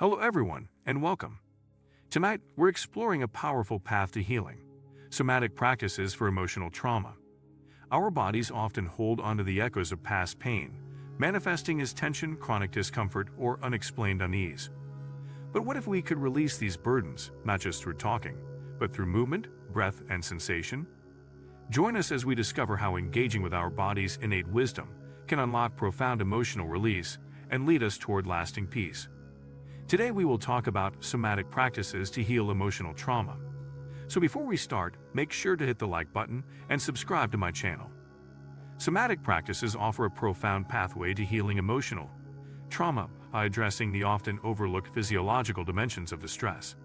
Hello everyone, and welcome. Tonight, we're exploring a powerful path to healing: somatic practices for emotional trauma. Our bodies often hold onto the echoes of past pain, manifesting as tension, chronic discomfort, or unexplained unease. But what if we could release these burdens, not just through talking, but through movement, breath, and sensation? Join us as we discover how engaging with our body's innate wisdom can unlock profound emotional release and lead us toward lasting peace. Today we will talk about somatic practices to heal emotional trauma. So before we start, make sure to hit the like button and subscribe to my channel. Somatic practices offer a profound pathway to healing emotional trauma by addressing the often overlooked physiological dimensions of distress.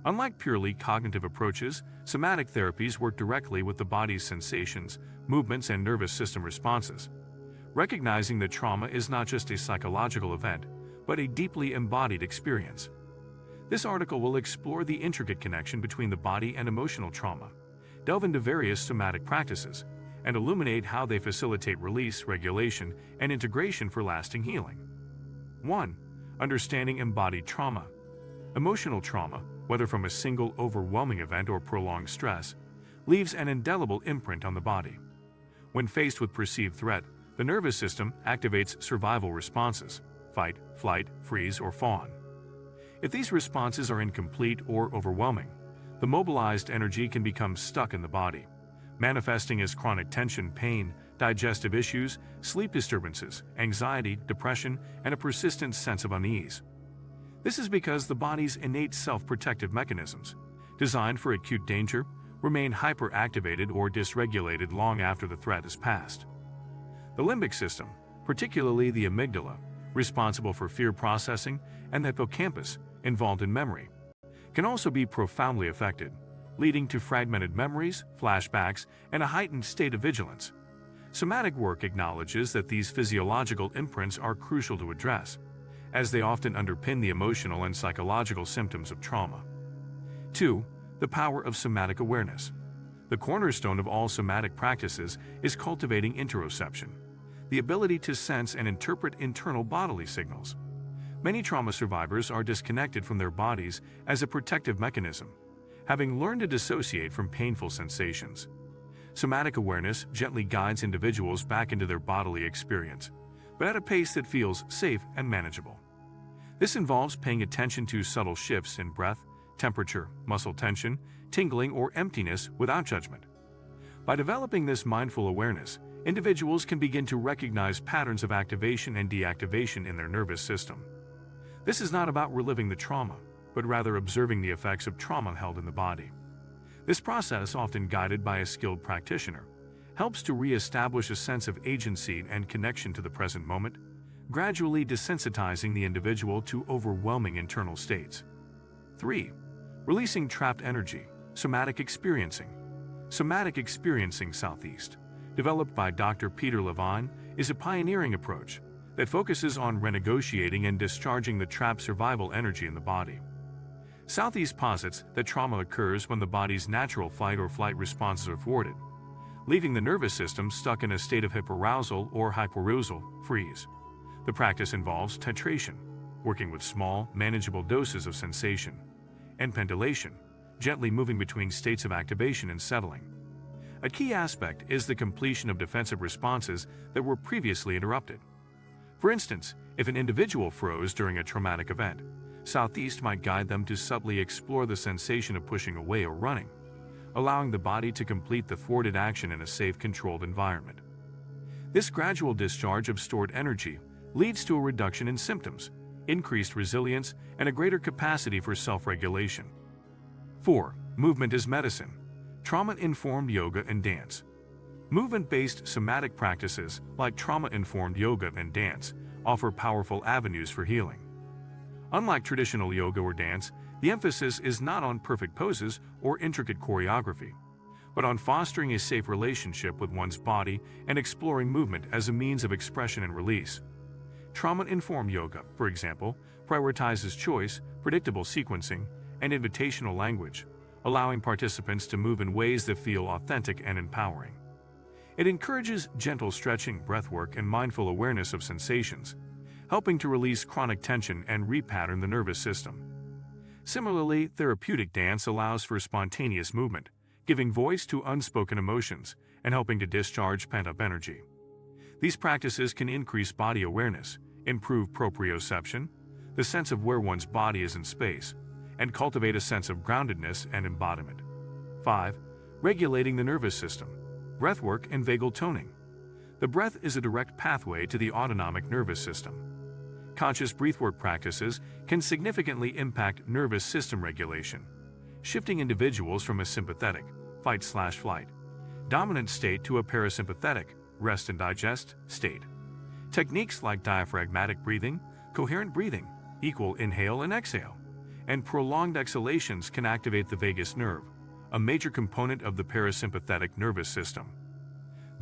Unlike purely cognitive approaches, somatic therapies work directly with the body's sensations, movements, and nervous system responses. Recognizing that trauma is not just a psychological event, but a deeply embodied experience. This article will explore the intricate connection between the body and emotional trauma, delve into various somatic practices, and illuminate how they facilitate release, regulation, and integration for lasting healing. 1. Understanding embodied trauma. Emotional trauma, whether from a single overwhelming event or prolonged stress, leaves an indelible imprint on the body. When faced with perceived threat, the nervous system activates survival responses: fight, flight, freeze, or fawn. If these responses are incomplete or overwhelming, the mobilized energy can become stuck in the body, manifesting as chronic tension, pain, digestive issues, sleep disturbances, anxiety, depression, and a persistent sense of unease. This is because the body's innate self-protective mechanisms, designed for acute danger, remain hyperactivated or dysregulated long after the threat has passed. The limbic system, particularly the amygdala, responsible for fear processing, and the hippocampus, involved in memory, can also be profoundly affected, leading to fragmented memories, flashbacks, and a heightened state of vigilance. Somatic work acknowledges that these physiological imprints are crucial to address, as they often underpin the emotional and psychological symptoms of trauma. 2. The power of somatic awareness. The cornerstone of all somatic practices is cultivating interoception, the ability to sense and interpret internal bodily signals. Many trauma survivors are disconnected from their bodies as a protective mechanism, having learned to dissociate from painful sensations. Somatic awareness gently guides individuals back into their bodily experience, but at a pace that feels safe and manageable. This involves paying attention to subtle shifts in breath, temperature, muscle tension, tingling, or emptiness without judgment. By developing this mindful awareness, individuals can begin to recognize patterns of activation and deactivation in their nervous system. This is not about reliving the trauma, but rather observing the effects of trauma held in the body. This process, often guided by a skilled practitioner, helps to re-establish a sense of agency and connection to the present moment, gradually desensitizing the individual to overwhelming internal states. 3. Releasing trapped energy, somatic experiencing. Somatic experiencing Southeast, developed by Dr. Peter Levine, is a pioneering approach that focuses on renegotiating and discharging the trapped survival energy in the body. Southeast posits that trauma occurs when the body's natural fight or flight responses are thwarted, leaving the nervous system stuck in a state of hyperarousal or hypoarousal freeze. The practice involves titration, working with small, manageable doses of sensation, and pendulation, gently moving between states of activation and settling. A key aspect is the completion of defensive responses that were previously interrupted. For instance, if an individual froze during a traumatic event, Southeast might guide them to subtly explore the sensation of pushing away or running, allowing the body to complete the thwarted action in a safe, controlled environment. This gradual discharge of stored energy leads to a reduction in symptoms, increased resilience, and a greater capacity for self-regulation. 4. Movement as medicine. Trauma-informed yoga and dance. Movement-based somatic practices like trauma-informed yoga and dance offer powerful avenues for healing. Unlike traditional yoga or dance, the emphasis is not on perfect poses or intricate choreography, but on fostering a safe relationship with one's body and exploring movement as a means of expression and release. Trauma-informed yoga, for example, prioritizes choice, predictable sequencing, and invitational language, allowing participants to move in ways that feel authentic and empowering. It encourages gentle stretching, breathwork, and mindful awareness of sensations, helping to release chronic tension and repattern the nervous system. Similarly, therapeutic dance allows for spontaneous movement, giving voice to unspoken emotions and helping to discharge pent-up energy. These practices can increase body awareness, improve proprioception, the sense of where one's body is in space, and cultivate a sense of groundedness and embodiment. 5. Regulating the nervous system. Breathwork and vagal toning. The breath is a direct pathway to the autonomic nervous system. Conscious breathwork practices can significantly impact nervous system regulation, shifting individuals from a sympathetic, fight/flight, dominant state to a parasympathetic, rest and digest, state. Techniques like diaphragmatic breathing, coherent breathing, equal inhale and exhale, and prolonged exhalations can activate the vagus nerve, a major component of the parasympathetic nervous system.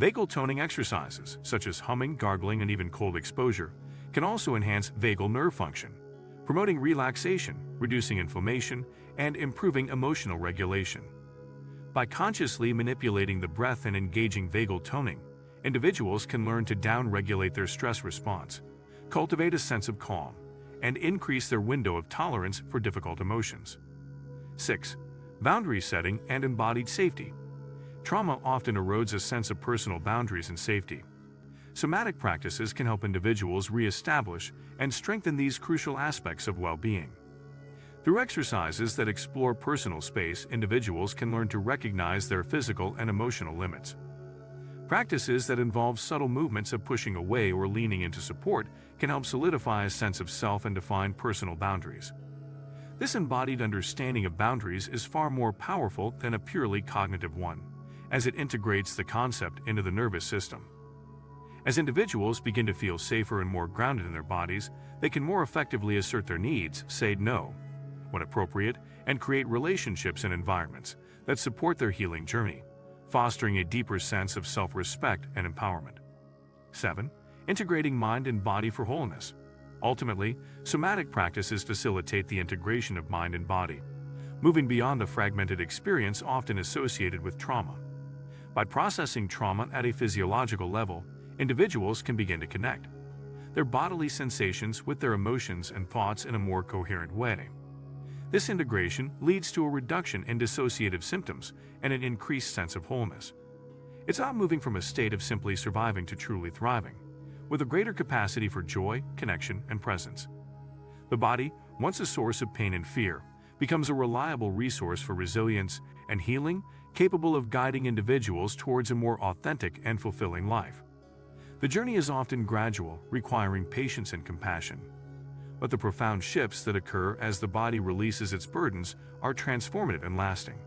Vagal toning exercises, such as humming, gargling, and even cold exposure, can also enhance vagal nerve function, promoting relaxation, reducing inflammation, and improving emotional regulation. By consciously manipulating the breath and engaging vagal toning, individuals can learn to down-regulate their stress response, cultivate a sense of calm, and increase their window of tolerance for difficult emotions. 6. Boundary setting and embodied safety. Trauma often erodes a sense of personal boundaries and safety. Somatic practices can help individuals re-establish and strengthen these crucial aspects of well-being. Through exercises that explore personal space, individuals can learn to recognize their physical and emotional limits. Practices that involve subtle movements of pushing away or leaning into support can help solidify a sense of self and define personal boundaries. This embodied understanding of boundaries is far more powerful than a purely cognitive one, as it integrates the concept into the nervous system. As individuals begin to feel safer and more grounded in their bodies, they can more effectively assert their needs, say no when appropriate, and create relationships and environments that support their healing journey, fostering a deeper sense of self-respect and empowerment. 7. Integrating mind and body for wholeness. Ultimately, somatic practices facilitate the integration of mind and body, moving beyond the fragmented experience often associated with trauma. By processing trauma at a physiological level, individuals can begin to connect their bodily sensations with their emotions and thoughts in a more coherent way. This integration leads to a reduction in dissociative symptoms and an increased sense of wholeness. It's about moving from a state of simply surviving to truly thriving, with a greater capacity for joy, connection, and presence. The body, once a source of pain and fear, becomes a reliable resource for resilience and healing, capable of guiding individuals towards a more authentic and fulfilling life. The journey is often gradual, requiring patience and compassion. But the profound shifts that occur as the body releases its burdens are transformative and lasting.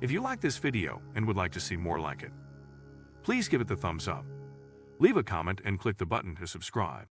If you like this video and would like to see more like it, please give it the thumbs up. Leave a comment and click the button to subscribe.